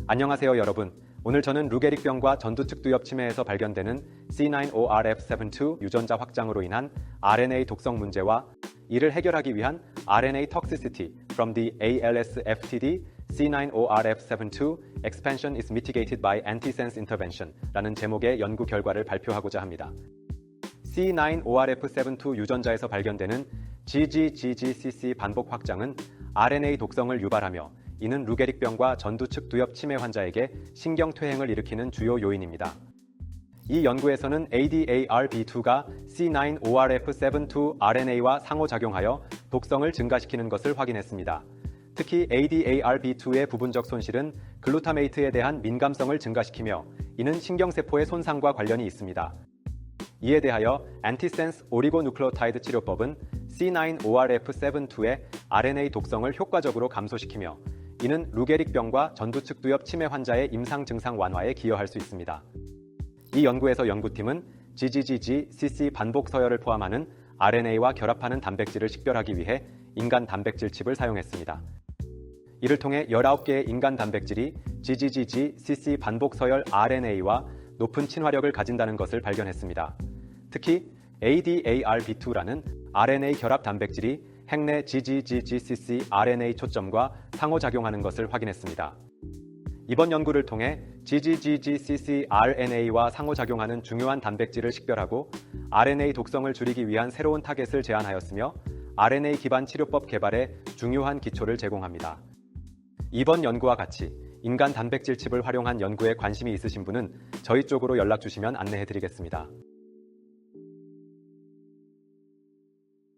안녕하세요 여러분. 오늘 저는 루게릭병과 전두측두엽 침해에서 발견되는 C9orf72 유전자 확장으로 인한 RNA 독성 문제와 이를 해결하기 위한 RNA toxicity from the ALS-FTD C9orf72 expansion is mitigated by antisense intervention 라는 제목의 연구 결과를 발표하고자 합니다. C9orf72 유전자에서 발견되는 GGGGCC 반복 확장은 RNA 독성을 유발하며 이는 루게릭병과 전두측두엽 침해 환자에게 신경퇴행을 일으키는 주요 요인입니다. 이 연구에서는 ADARB2가 C9orf72 RNA와 상호작용하여 독성을 증가시키는 것을 확인했습니다. 특히 ADARB2의 부분적 손실은 글루타메이트에 대한 민감성을 증가시키며 이는 신경세포의 손상과 관련이 있습니다. 이에 대하여 안티센스 오리고누클레오타이드 치료법은 C9orf72의 RNA 독성을 효과적으로 감소시키며 이는 루게릭병과 전두측두엽 침해 환자의 임상 증상 완화에 기여할 수 있습니다. 이 연구에서 연구팀은 GGGGCC 반복 서열을 포함하는 RNA와 결합하는 단백질을 식별하기 위해 인간 단백질 칩을 사용했습니다. 이를 통해 19개의 인간 단백질이 GGGGCC 반복 서열 RNA와 높은 친화력을 가진다는 것을 발견했습니다. 특히 ADARB2라는 RNA 결합 단백질이 핵내 GGGGCC RNA 초점과 상호작용하는 것을 확인했습니다. 이번 연구를 통해 GGGGCC RNA와 상호작용하는 중요한 단백질을 식별하고 RNA 독성을 줄이기 위한 새로운 타겟을 제안하였으며 RNA 기반 치료법 개발에 중요한 기초를 제공합니다. 이번 연구와 같이 인간 단백질 칩을 활용한 연구에 관심이 있으신 분은 저희 쪽으로 연락 주시면 안내해 드리겠습니다.